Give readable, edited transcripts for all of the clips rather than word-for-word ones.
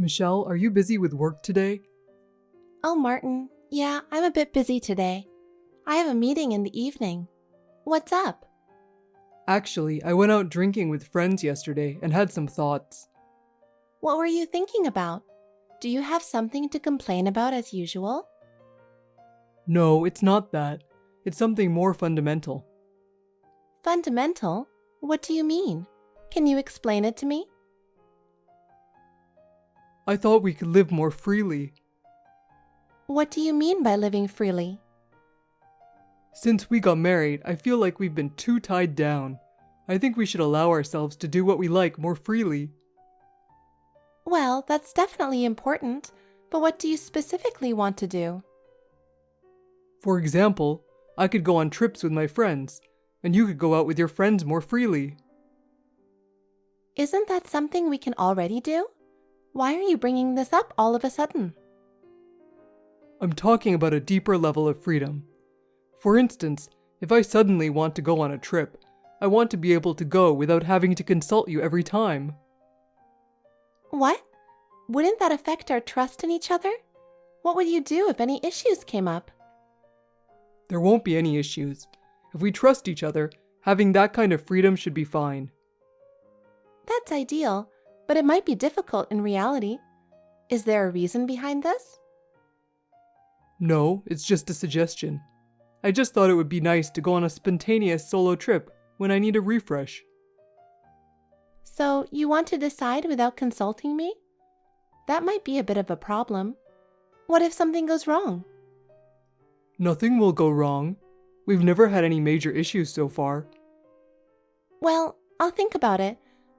Michelle, are you busy with work today? Oh, Martin, yeah, I'm a bit busy today. I have a meeting in the evening. What's up? Actually, I went out drinking with friends yesterday and had some thoughts. What were you thinking about? Do you have something to complain about as usual? No, it's not that. It's something more fundamental. Fundamental? What do you mean? Can you explain it to me? I thought we could live more freely. What do you mean by living freely? Since we got married, I feel like we've been too tied down. I think we should allow ourselves to do what we like more freely. Well, that's definitely important, but what do you specifically want to do? For example, I could go on trips with my friends, and you could go out with your friends more freely. Isn't that something we can already do? Why are you bringing this up all of a sudden? I'm talking about a deeper level of freedom. For instance, if I suddenly want to go on a trip, I want to be able to go without having to consult you every time. What? Wouldn't that affect our trust in each other? What would you do if any issues came up? There won't be any issues. If we trust each other, having that kind of freedom should be fine. That's ideal, but it might be difficult in reality. Is there a reason behind this? No, it's just a suggestion. I just thought it would be nice to go on a spontaneous solo trip when I need a refresh. So, you want to decide without consulting me? That might be a bit of a problem. What if something goes wrong? Nothing will go wrong. We've never had any major issues so far. Well, I'll think about it,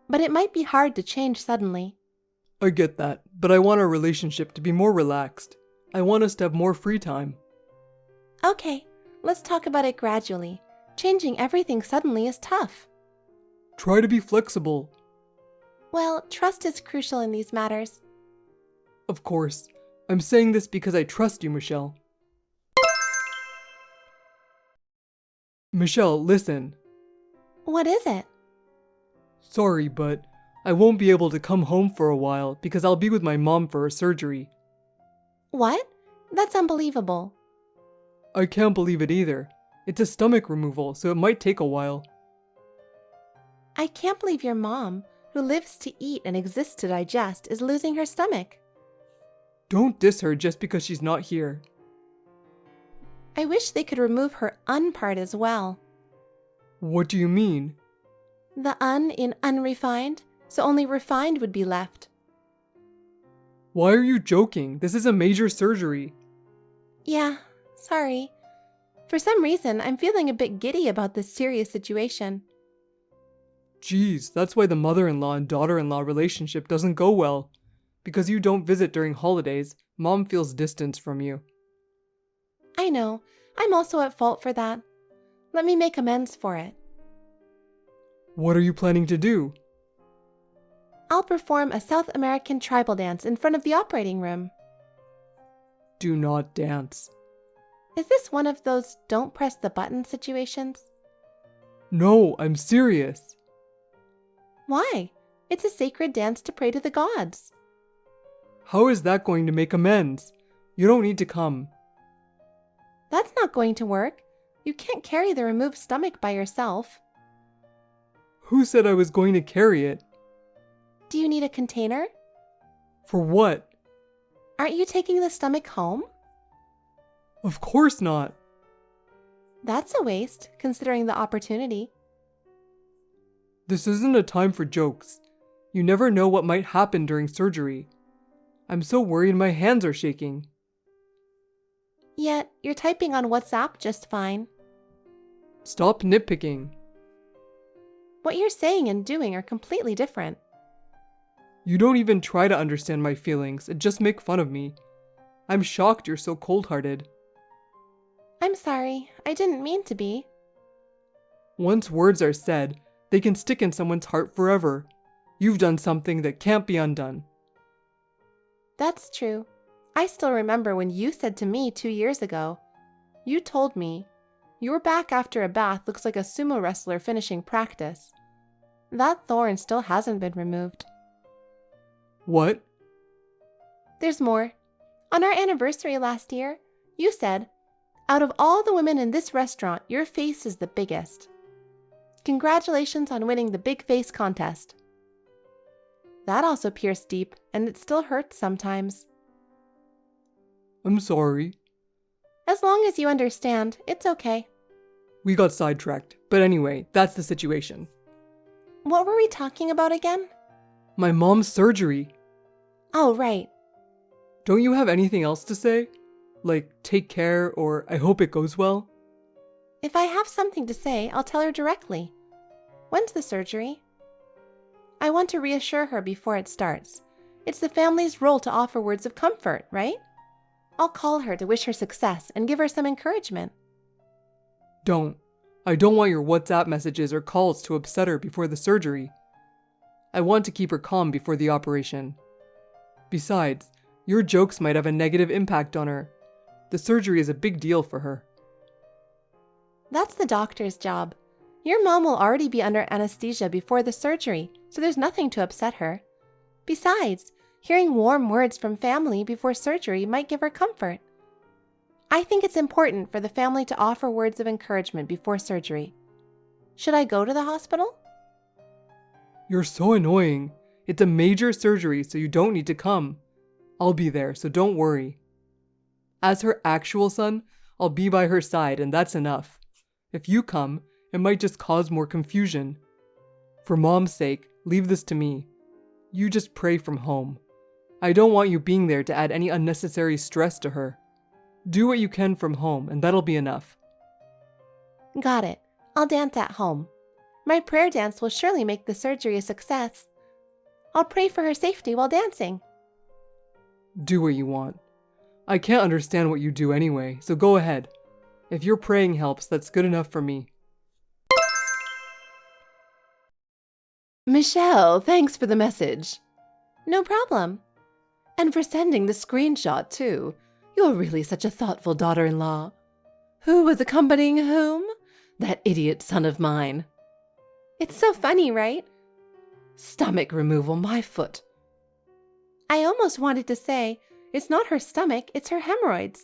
but it might be hard to change suddenly. I get that, but I want our relationship to be more relaxed. I want us to have more free time. Okay, let's talk about it gradually. Changing everything suddenly is tough. Try to be flexible. Well, trust is crucial in these matters. Of course. I'm saying this because I trust you, Michelle. Michelle, listen. What is it? Sorry, but I won't be able to come home for a while because I'll be with my mom for her surgery. What? That's unbelievable. I can't believe it either. It's a stomach removal, so it might take a while. I can't believe your mom, who lives to eat and exists to digest, is losing her stomach. Don't diss her just because she's not here. I wish they could remove her part as well. What do you mean? The in unrefined, so only refined would be left. Why are you joking? This is a major surgery. Yeah, sorry. For some reason, I'm feeling a bit giddy about this serious situation. Geez, that's why the mother-in-law and daughter-in-law relationship doesn't go well. Because you don't visit during holidays, mom feels distance from you. I know. I'm also at fault for that. Let me make amends for it. What are you planning to do? I'll perform a South American tribal dance in front of the operating room. Do not dance. Is this one of those don't press the button situations? No, I'm serious. Why? It's a sacred dance to pray to the gods. How is that going to make amends? You don't need to come. That's not going to work. You can't carry the removed stomach by yourself. Who said I was going to carry it? Do you need a container? For what? Aren't you taking the stomach home? Of course not. That's a waste, considering the opportunity. This isn't a time for jokes. You never know what might happen during surgery. I'm so worried my hands are shaking. Yet, you're typing on WhatsApp just fine. Stop nitpicking. What you're saying and doing are completely different. You don't even try to understand my feelings and just make fun of me. I'm shocked you're so cold-hearted. I'm sorry, I didn't mean to be. Once words are said, they can stick in someone's heart forever. You've done something that can't be undone. That's true. I still remember when you said to me 2 years ago, you told me, your back after a bath looks like a sumo wrestler finishing practice. That thorn still hasn't been removed. What? There's more. On our anniversary last year, you said, "Out of all the women in this restaurant, your face is the biggest. Congratulations on winning the big face contest." That also pierced deep, and it still hurts sometimes. I'm sorry. As long as you understand, it's okay. We got sidetracked, but anyway, that's the situation. What were we talking about again? My mom's surgery. Oh, right. Don't you have anything else to say? Like, take care, or I hope it goes well? If I have something to say, I'll tell her directly. When's the surgery? I want to reassure her before it starts. It's the family's role to offer words of comfort, right? I'll call her to wish her success and give her some encouragement. Don't. I don't want your WhatsApp messages or calls to upset her before the surgery. I want to keep her calm before the operation. Besides, your jokes might have a negative impact on her. The surgery is a big deal for her. That's the doctor's job. Your mom will already be under anesthesia before the surgery, so there's nothing to upset her. Besides, hearing warm words from family before surgery might give her comfort. I think it's important for the family to offer words of encouragement before surgery. Should I go to the hospital? You're so annoying. It's a major surgery, so you don't need to come. I'll be there, so don't worry. As her actual son, I'll be by her side, and that's enough. If you come, it might just cause more confusion. For Mom's sake, leave this to me. You just pray from home. I don't want you being there to add any unnecessary stress to her. Do what you can from home, and that'll be enough. Got it. I'll dance at home. My prayer dance will surely make the surgery a success. I'll pray for her safety while dancing. Do what you want. I can't understand what you do anyway, so go ahead. If your praying helps, that's good enough for me. Michelle, thanks for the message. No problem. And for sending the screenshot, too. You're really such a thoughtful daughter-in-law. Who was accompanying whom? That idiot son of mine. It's so funny, right? Stomach removal, my foot. I almost wanted to say, it's not her stomach, it's her hemorrhoids.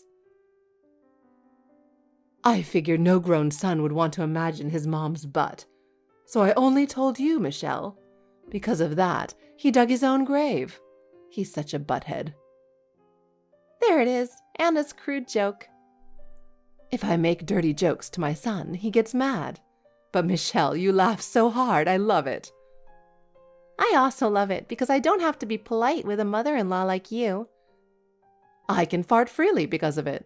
I figured no grown son would want to imagine his mom's butt. So I only told you, Michelle. Because of that, he dug his own grave. He's such a butthead. There it is, Anna's crude joke. If I make dirty jokes to my son, he gets mad. But Michelle, you laugh so hard, I love it. I also love it because I don't have to be polite with a mother-in-law like you. I can fart freely because of it.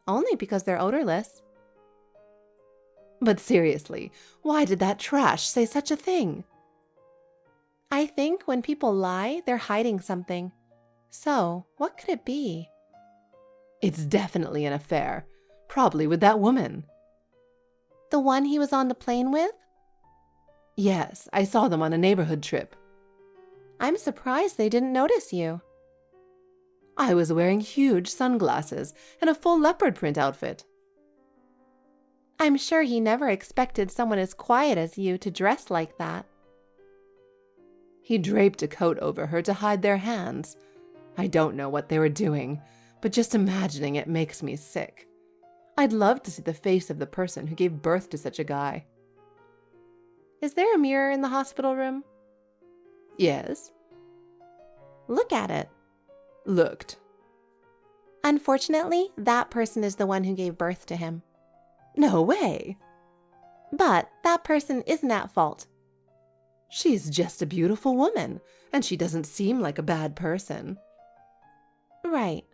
Only because they're odorless. But seriously, why did that trash say such a thing? I think when people lie, they're hiding something. So, what could it be? It's definitely an affair. Probably with that woman. The one he was on the plane with? Yes, I saw them on a neighborhood trip. I'm surprised they didn't notice you. I was wearing huge sunglasses and a full leopard print outfit. I'm sure he never expected someone as quiet as you to dress like that. He draped a coat over her to hide their hands. I don't know what they were doing, but just imagining it makes me sick. I'd love to see the face of the person who gave birth to such a guy. Is there a mirror in the hospital room? Yes. Look at it. Looked. Unfortunately, that person is the one who gave birth to him. No way. But that person isn't at fault. She's just a beautiful woman, and she doesn't seem like a bad person. Right.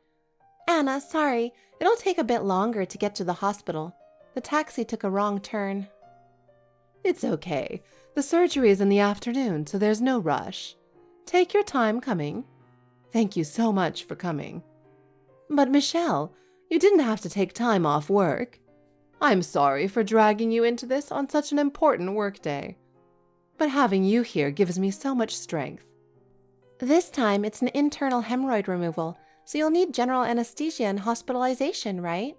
Anna, sorry, it'll take a bit longer to get to the hospital. The taxi took a wrong turn. It's okay. The surgery is in the afternoon, so there's no rush. Take your time coming. Thank you so much for coming. But Michelle, you didn't have to take time off work. I'm sorry for dragging you into this on such an important workday. But having you here gives me so much strength. This time it's an internal hemorrhoid removal, so you'll need general anesthesia and hospitalization, right?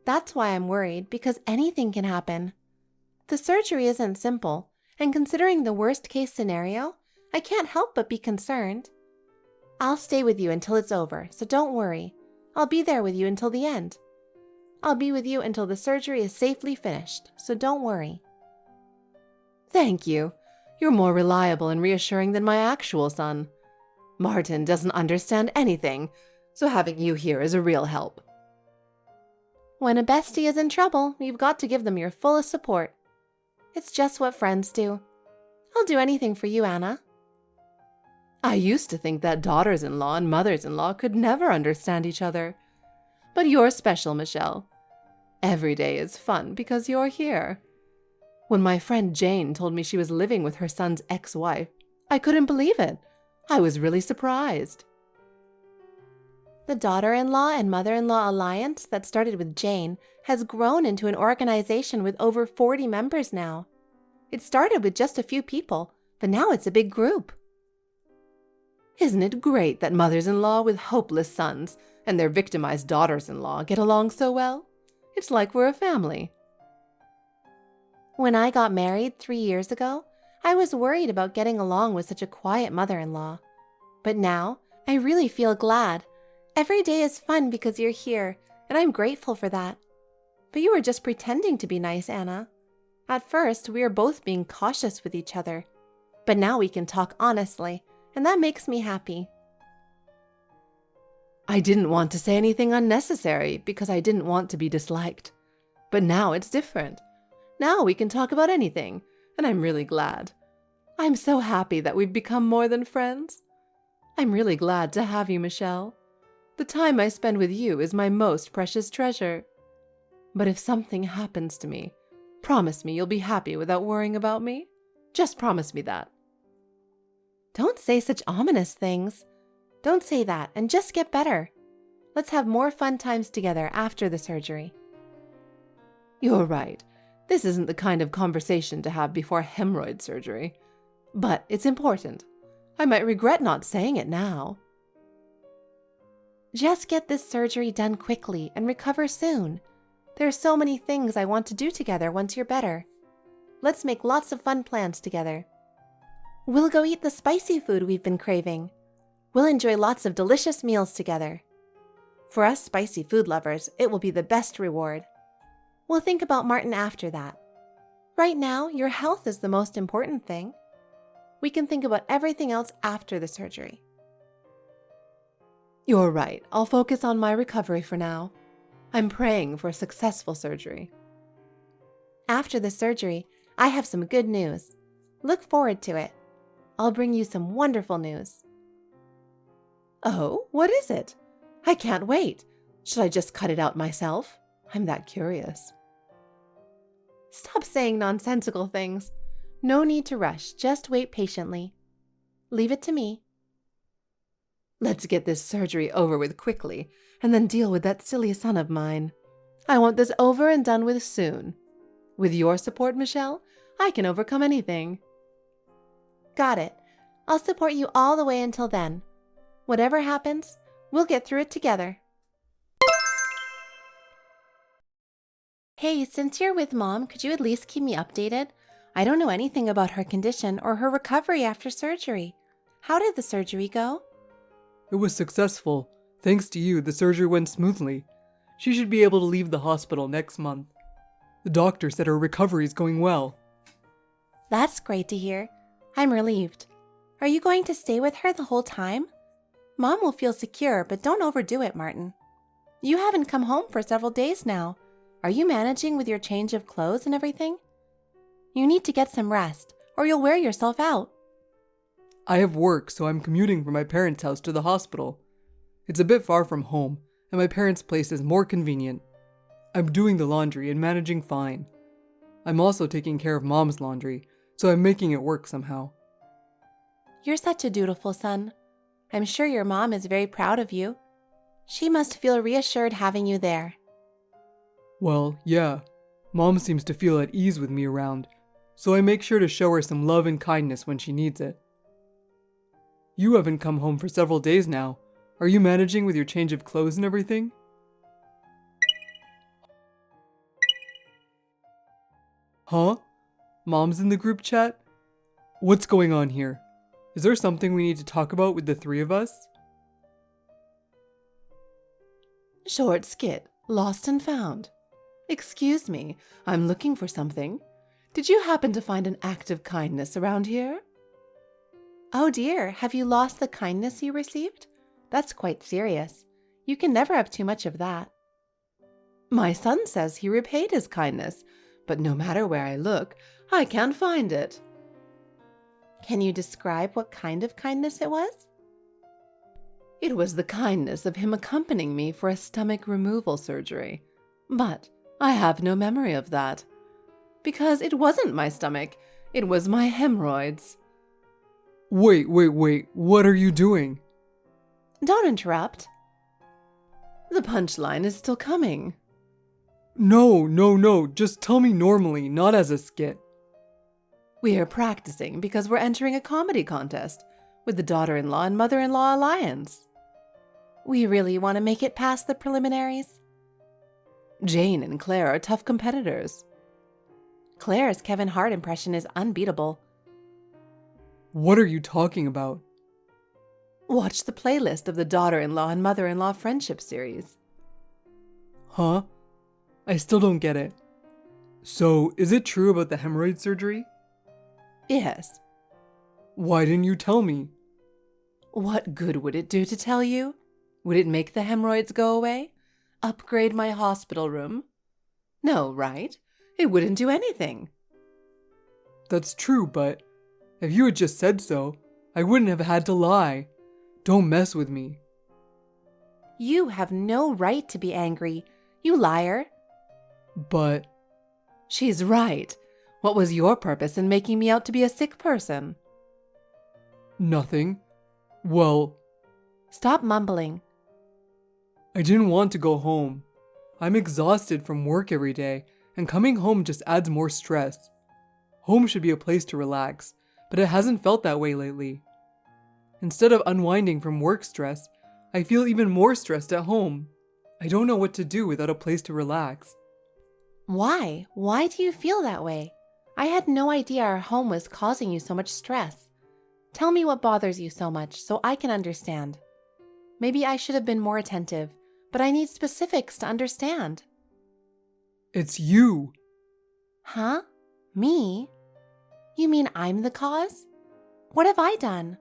That's why I'm worried, because anything can happen. The surgery isn't simple, and considering the worst-case scenario, I can't help but be concerned. I'll stay with you until it's over, so don't worry. I'll be there with you until the end. I'll be with you until the surgery is safely finished, so don't worry. Thank you. You're more reliable and reassuring than my actual son. Martin doesn't understand anything, so having you here is a real help. When a bestie is in trouble, you've got to give them your fullest support. It's just what friends do. I'll do anything for you, Anna. I used to think that daughters-in-law and mothers-in-law could never understand each other. But you're special, Michelle. Every day is fun because you're here. When my friend Jane told me she was living with her son's ex-wife, I couldn't believe it. I was really surprised. The daughter-in-law and mother-in-law alliance that started with Jane has grown into an organization with over 40 members now. It started with just a few people, but now it's a big group. Isn't it great that mothers-in-law with hopeless sons and their victimized daughters-in-law get along so well? It's like we're a family. When I got married 3 years ago, I was worried about getting along with such a quiet mother-in-law. But now, I really feel glad. Every day is fun because you're here, and I'm grateful for that. But you were just pretending to be nice, Anna. At first, we were both being cautious with each other. But now we can talk honestly, and that makes me happy. I didn't want to say anything unnecessary because I didn't want to be disliked. But now it's different. Now we can talk about anything, and I'm really glad. I'm so happy that we've become more than friends. I'm really glad to have you, Michelle. The time I spend with you is my most precious treasure. But if something happens to me, promise me you'll be happy without worrying about me. Just promise me that. Don't say such ominous things. Don't say that and just get better. Let's have more fun times together after the surgery. You're right. This isn't the kind of conversation to have before hemorrhoid surgery. But it's important. I might regret not saying it now. Just get this surgery done quickly and recover soon. There are so many things I want to do together once you're better. Let's make lots of fun plans together. We'll go eat the spicy food we've been craving. We'll enjoy lots of delicious meals together. For us spicy food lovers, it will be the best reward. We'll think about Martin after that. Right now, your health is the most important thing. We can think about everything else after the surgery. You're right. I'll focus on my recovery for now. I'm praying for a successful surgery. After the surgery, I have some good news. Look forward to it. I'll bring you some wonderful news. Oh, what is it? I can't wait. Should I just cut it out myself? I'm that curious. Stop saying nonsensical things. No need to rush. Just wait patiently. Leave it to me. Let's get this surgery over with quickly, and then deal with that silly son of mine. I want this over and done with soon. With your support, Michelle, I can overcome anything. Got it. I'll support you all the way until then. Whatever happens, we'll get through it together. Hey, since you're with Mom, could you at least keep me updated? I don't know anything about her condition or her recovery after surgery. How did the surgery go? It was successful. Thanks to you, the surgery went smoothly. She should be able to leave the hospital next month. The doctor said her recovery is going well. That's great to hear. I'm relieved. Are you going to stay with her the whole time? Mom will feel secure, but don't overdo it, Martin. You haven't come home for several days now. Are you managing with your change of clothes and everything? You need to get some rest, or you'll wear yourself out. I have work, so I'm commuting from my parents' house to the hospital. It's a bit far from home, and my parents' place is more convenient. I'm doing the laundry and managing fine. I'm also taking care of Mom's laundry, so I'm making it work somehow. You're such a dutiful son. I'm sure your mom is very proud of you. She must feel reassured having you there. Well, yeah. Mom seems to feel at ease with me around, so I make sure to show her some love and kindness when she needs it. You haven't come home for several days now. Are you managing with your change of clothes and everything? Huh? Mom's in the group chat? What's going on here? Is there something we need to talk about with the three of us? Short skit, lost and found. Excuse me, I'm looking for something. Did you happen to find an act of kindness around here? Oh dear, have you lost the kindness you received? That's quite serious. You can never have too much of that. My son says he repaid his kindness, but no matter where I look, I can't find it. Can you describe what kind of kindness it was? It was the kindness of him accompanying me for a stomach removal surgery. But I have no memory of that. Because it wasn't my stomach, it was my hemorrhoids. Wait, what are you doing? Don't interrupt. The punchline is still coming. No, just tell me normally, not as a skit. We are practicing because we're entering a comedy contest with the daughter-in-law and mother-in-law alliance. We really want to make it past the preliminaries. Jane and Claire are tough competitors. Claire's Kevin Hart impression is unbeatable. What are you talking about? Watch the playlist of the daughter-in-law and mother-in-law friendship series. Huh? I still don't get it. So, is it true about the hemorrhoid surgery? Yes. Why didn't you tell me? What good would it do to tell you? Would it make the hemorrhoids go away? Upgrade my hospital room? No, right? It wouldn't do anything. That's true, but if you had just said so, I wouldn't have had to lie. Don't mess with me. You have no right to be angry, you liar. But she's right. What was your purpose in making me out to be a sick person? nothing. Well, Stop mumbling. I didn't want to go home. I'm exhausted from work every day, and coming home just adds more stress. Home should be a place to relax, but it hasn't felt that way lately. Instead of unwinding from work stress, I feel even more stressed at home. I don't know what to do without a place to relax. Why? Why do you feel that way? I had no idea our home was causing you so much stress. Tell me what bothers you so much so I can understand. Maybe I should have been more attentive, but I need specifics to understand. It's you. Huh? Me? You mean I'm the cause? What have I done?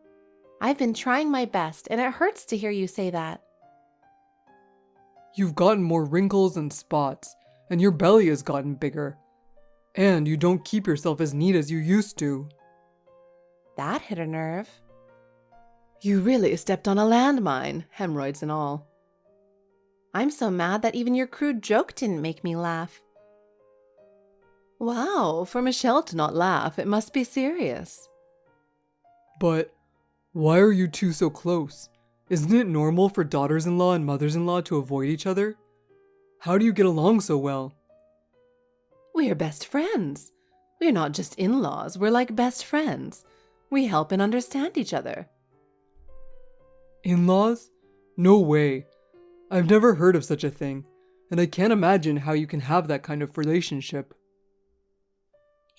I've been trying my best, and it hurts to hear you say that. You've gotten more wrinkles and spots, and your belly has gotten bigger. And you don't keep yourself as neat as you used to. That hit a nerve. You really stepped on a landmine, hemorrhoids and all. I'm so mad that even your crude joke didn't make me laugh. Wow, for Michelle to not laugh, it must be serious. But why are you two so close? Isn't it normal for daughters-in-law and mothers-in-law to avoid each other? How do you get along so well? We're best friends. We're not just in-laws, we're like best friends. We help and understand each other. In-laws? No way. I've never heard of such a thing, and I can't imagine how you can have that kind of relationship.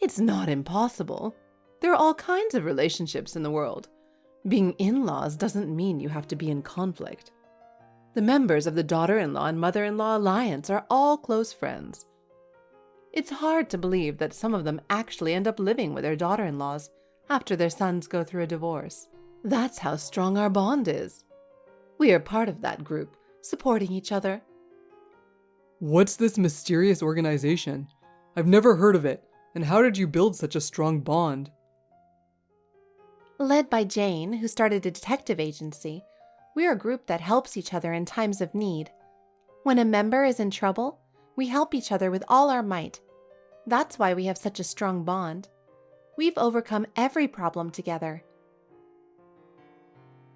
It's not impossible. There are all kinds of relationships in the world. Being in-laws doesn't mean you have to be in conflict. The members of the daughter-in-law and mother-in-law alliance are all close friends. It's hard to believe that some of them actually end up living with their daughter-in-laws after their sons go through a divorce. That's how strong our bond is. We are part of that group, supporting each other. What's this mysterious organization? I've never heard of it, and how did you build such a strong bond? Led by Jane, who started a detective agency, we're a group that helps each other in times of need. When a member is in trouble, we help each other with all our might. That's why we have such a strong bond. We've overcome every problem together.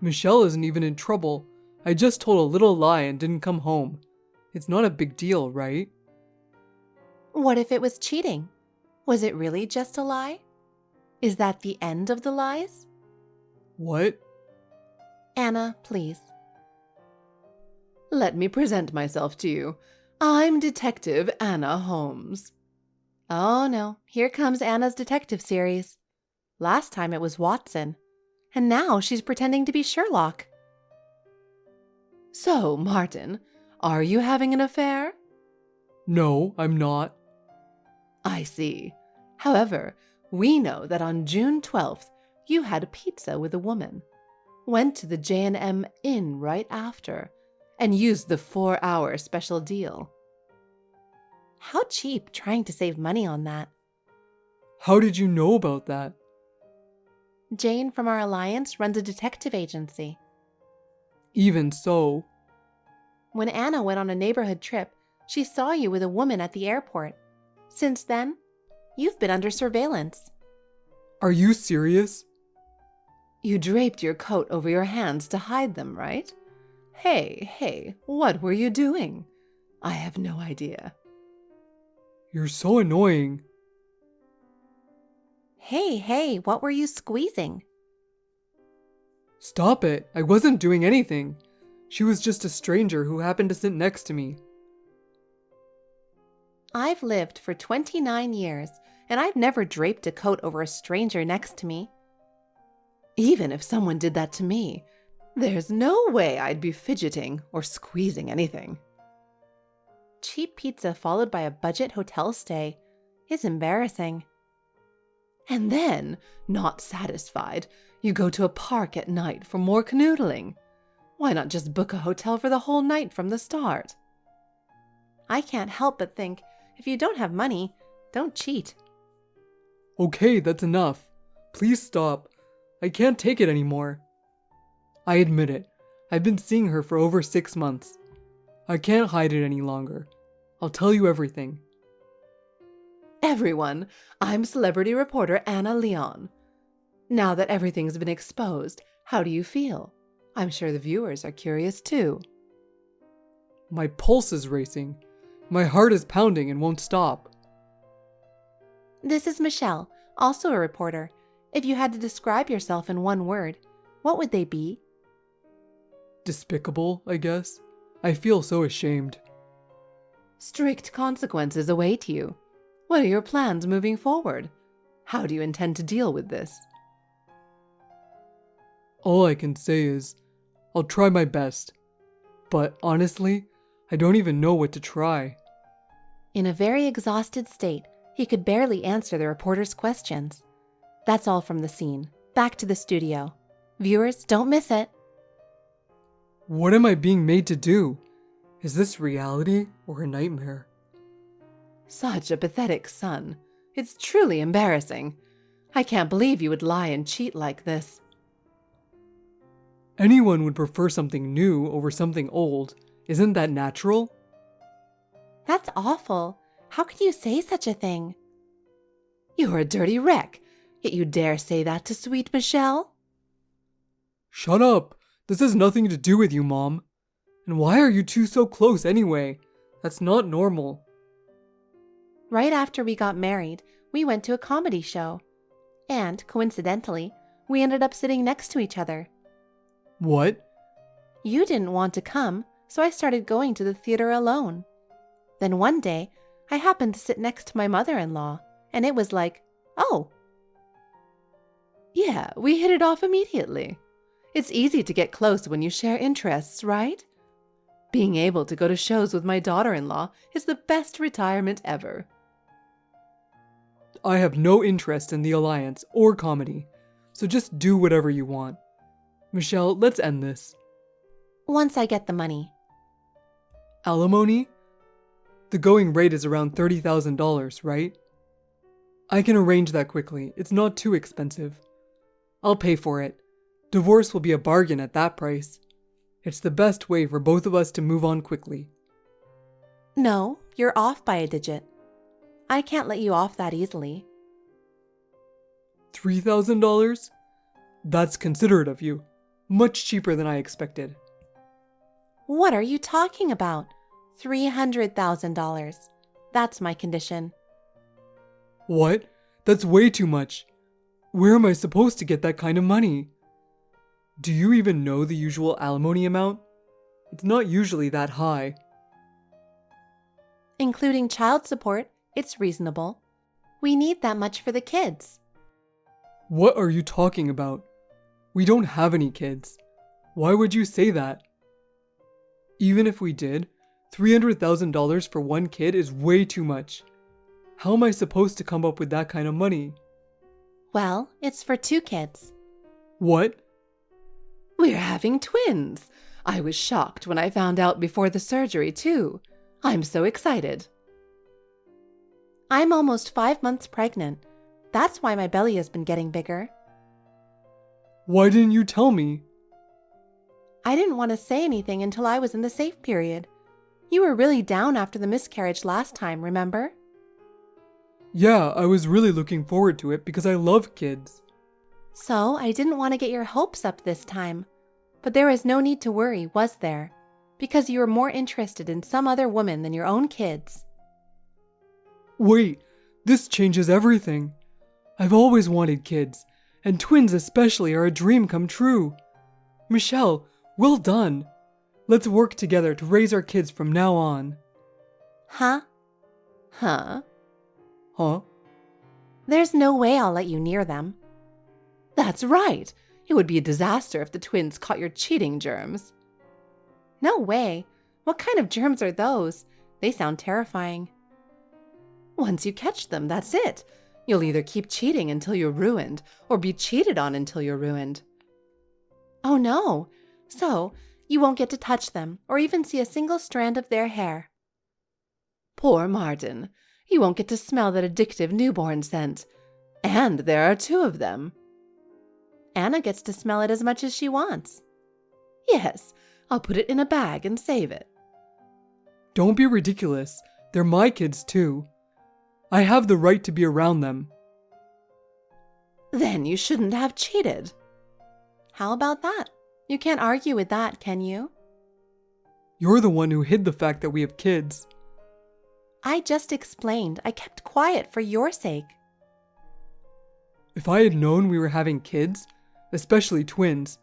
Michelle isn't even in trouble. I just told a little lie and didn't come home. It's not a big deal, right? What if it was cheating? Was it really just a lie? Is that the end of the lies? What? Anna, please. Let me present myself to you. I'm Detective Anna Holmes. Oh no, here comes Anna's detective series. Last time it was Watson, and now she's pretending to be Sherlock. So, Martin, Are you having an affair? No, I'm not. I see. However, we know that on June 12th, you had pizza with a woman, went to the J&M Inn right after, and used the 4-hour special deal. How cheap trying to save money on that. How did you know about that? Jane from our alliance runs a detective agency. Even so, When Anna went on a neighborhood trip, she saw you with a woman at the airport. Since then, you've been under surveillance. are you serious? You draped your coat over your hands to hide them, right? Hey, what were you doing? I have no idea. You're so annoying. Hey, what were you squeezing? Stop it. I wasn't doing anything. She was just a stranger who happened to sit next to me. I've lived for 29 years, and I've never draped a coat over a stranger next to me. Even if someone did that to me, there's no way I'd be fidgeting or squeezing anything. Cheap pizza followed by a budget hotel stay is embarrassing. And then, not satisfied, you go to a park at night for more canoodling. Why not just book a hotel for the whole night from the start? I can't help but think, if you don't have money, don't cheat. Okay, that's enough. Please stop. I can't take it anymore. I admit it. I've been seeing her for over 6 months. I can't hide it any longer. I'll tell you everything. Everyone, I'm celebrity reporter Anna Leon. Now that everything's been exposed, how do you feel? I'm sure the viewers are curious too. My pulse is racing. My heart is pounding and won't stop. This is Michelle, also a reporter. If you had to describe yourself in one word, what would they be? Despicable, I guess. I feel so ashamed. Strict consequences await you. What are your plans moving forward? How do you intend to deal with this? All I can say is, I'll try my best. But honestly, I don't even know what to try. In a very exhausted state, he could barely answer the reporter's questions. That's all from the scene. Back to the studio. Viewers, don't miss it. What am I being made to do? Is this reality or a nightmare? Such a pathetic son. It's truly embarrassing. I can't believe you would lie and cheat like this. Anyone would prefer something new over something old. Isn't that natural? That's awful. How could you say such a thing? You're a dirty wreck, yet you dare say that to sweet Michelle? Shut up. This has nothing to do with you, Mom. And why are you two so close anyway? That's not normal. Right after we got married, we went to a comedy show. And, coincidentally, we ended up sitting next to each other. What? You didn't want to come, so I started going to the theater alone. Then one day, I happened to sit next to my mother-in-law, and it was like, oh. Yeah, we hit it off immediately. It's easy to get close when you share interests, right? Being able to go to shows with my daughter-in-law is the best retirement ever. I have no interest in the alliance or comedy, so just do whatever you want. Michelle, let's end this. Once I get the money. Alimony? The going rate is around $30,000, right? I can arrange that quickly. It's not too expensive. I'll pay for it. Divorce will be a bargain at that price. It's the best way for both of us to move on quickly. No, you're off by a digit. I can't let you off that easily. $3,000? That's considerate of you. Much cheaper than I expected. What are you talking about? $300,000. That's my condition. What? That's way too much. Where am I supposed to get that kind of money? Do you even know the usual alimony amount? It's not usually that high. Including child support, it's reasonable. We need that much for the kids. What are you talking about? We don't have any kids. Why would you say that? Even if we did, $300,000 for one kid is way too much. How am I supposed to come up with that kind of money? Well, it's for 2 kids. What? We're having twins. I was shocked when I found out before the surgery, too. I'm so excited. I'm almost 5 months pregnant. That's why my belly has been getting bigger. Why didn't you tell me? I didn't want to say anything until I was in the safe period. You were really down after the miscarriage last time, remember? Yeah, I was really looking forward to it because I love kids. So I didn't want to get your hopes up this time. But there was no need to worry, was there? Because you were more interested in some other woman than your own kids. Wait, this changes everything. I've always wanted kids, and twins especially are a dream come true. Michelle, well done. Let's work together to raise our kids from now on. Huh? Huh? Huh? There's no way I'll let you near them. That's right. It would be a disaster if the twins caught your cheating germs. No way. What kind of germs are those? They sound terrifying. Once you catch them, that's it. You'll either keep cheating until you're ruined, or be cheated on until you're ruined. Oh no. So, you won't get to touch them, or even see a single strand of their hair. Poor Martin. You won't get to smell that addictive newborn scent. And there are 2 of them. Anna gets to smell it as much as she wants. Yes, I'll put it in a bag and save it. Don't be ridiculous. They're my kids too. I have the right to be around them. Then you shouldn't have cheated. How about that? You can't argue with that, can you? You're the one who hid the fact that we have kids. I just explained. I kept quiet for your sake. If I had known we were having kids, especially twins,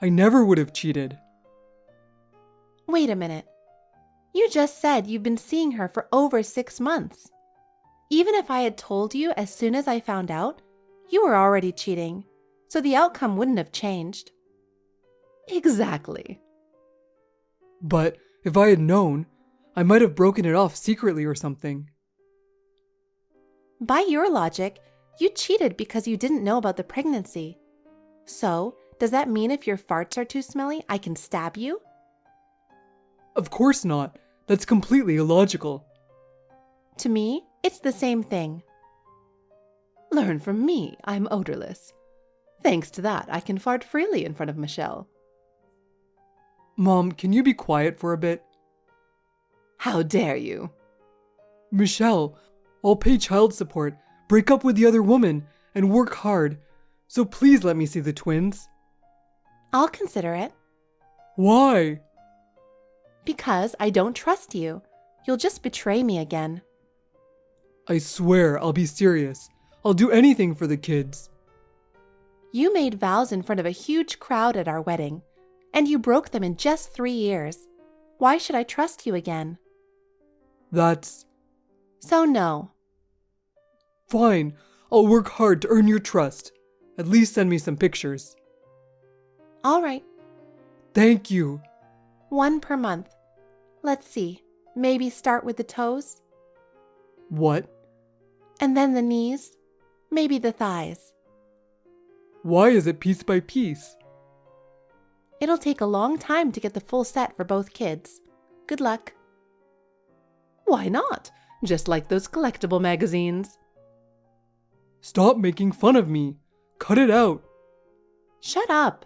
I never would have cheated. Wait a minute. You just said you've been seeing her for over 6 months. Even if I had told you as soon as I found out, you were already cheating, so the outcome wouldn't have changed. Exactly. But if I had known, I might have broken it off secretly or something. By your logic, you cheated because you didn't know about the pregnancy. So, does that mean if your farts are too smelly, I can stab you? Of course not. That's completely illogical. To me, it's the same thing. Learn from me, I'm odorless. Thanks to that, I can fart freely in front of Michelle. Mom, can you be quiet for a bit? How dare you? Michelle, I'll pay child support, break up with the other woman, and work hard. So please let me see the twins. I'll consider it. Why? Because I don't trust you. You'll just betray me again. I swear I'll be serious. I'll do anything for the kids. You made vows in front of a huge crowd at our wedding, and you broke them in just 3 years. Why should I trust you again? That's... So no. Fine. I'll work hard to earn your trust. At least send me some pictures. All right. Thank you. 1 per month. Let's see. Maybe start with the toes, What? and then the knees, maybe the thighs. Why is it piece by piece? It'll take a long time to get the full set for both kids. Good luck. Why not? Just like those collectible magazines. Stop making fun of me. Cut it out. Shut up.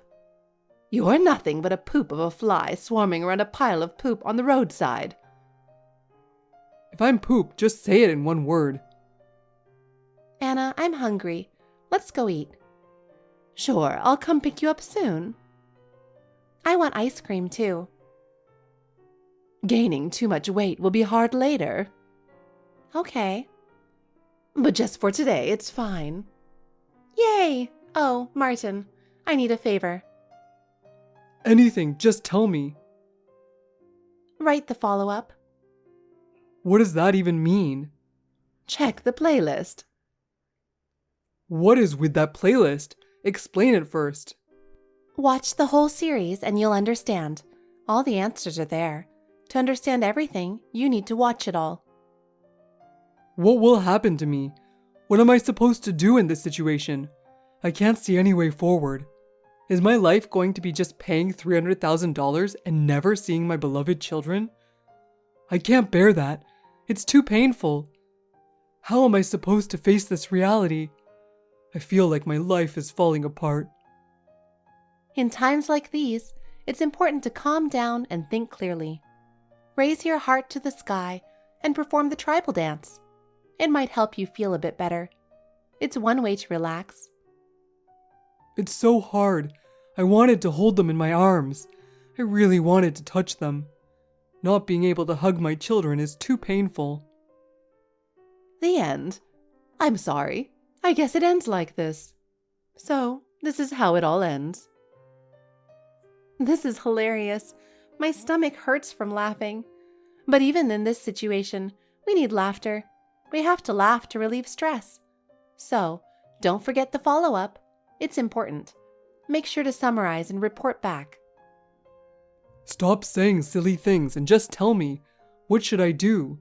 You're nothing but a poop of a fly swarming around a pile of poop on the roadside. If I'm poop, just say it in one word. Anna, I'm hungry. Let's go eat. Sure, I'll come pick you up soon. I want ice cream too. Gaining too much weight will be hard later. Okay. But just for today, it's fine. Yay! Oh, Martin, I need a favor. Anything, just tell me. Write the follow-up. What does that even mean? Check the playlist. What is with that playlist? Explain it first. Watch the whole series and you'll understand. All the answers are there. To understand everything, you need to watch it all. What will happen to me? What am I supposed to do in this situation? I can't see any way forward. Is my life going to be just paying $300,000 and never seeing my beloved children? I can't bear that. It's too painful. How am I supposed to face this reality? I feel like my life is falling apart. In times like these, it's important to calm down and think clearly. Raise your heart to the sky and perform the tribal dance. It might help you feel a bit better. It's one way to relax. It's so hard. I wanted to hold them in my arms. I really wanted to touch them. Not being able to hug my children is too painful. The end. I'm sorry. I guess it ends like this. So, this is how it all ends. This is hilarious. My stomach hurts from laughing. But even in this situation, we need laughter. We have to laugh to relieve stress. So, don't forget the follow-up. It's important. Make sure to summarize and report back. Stop saying silly things and just tell me, what should I do?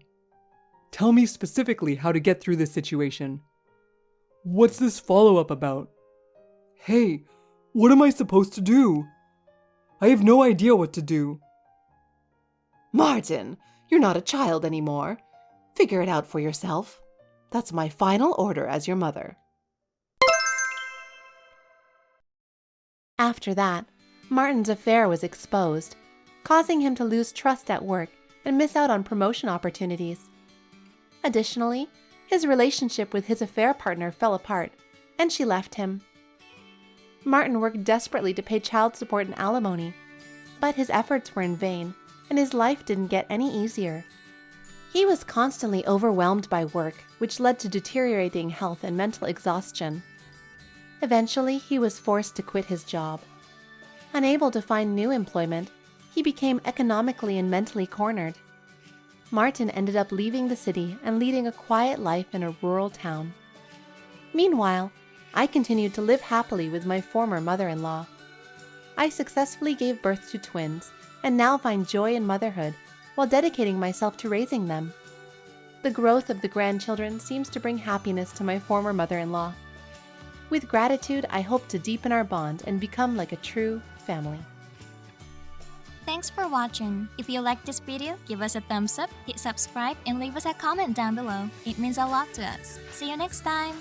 Tell me specifically how to get through this situation. What's this follow-up about? Hey, what am I supposed to do? I have no idea what to do. Martin, you're not a child anymore. Figure it out for yourself. That's my final order as your mother. After that, Martin's affair was exposed, causing him to lose trust at work and miss out on promotion opportunities. Additionally, his relationship with his affair partner fell apart, and she left him. Martin worked desperately to pay child support and alimony, but his efforts were in vain, and his life didn't get any easier. He was constantly overwhelmed by work, which led to deteriorating health and mental exhaustion. Eventually, he was forced to quit his job. Unable to find new employment, he became economically and mentally cornered. Martin ended up leaving the city and leading a quiet life in a rural town. Meanwhile, I continued to live happily with my former mother-in-law. I successfully gave birth to twins and now find joy in motherhood while dedicating myself to raising them. The growth of the grandchildren seems to bring happiness to my former mother-in-law. With gratitude, I hope to deepen our bond and become like a true family. Thanks for watching. If you liked this video, give us a thumbs up, hit subscribe, and leave us a comment down below. It means a lot to us. See you next time!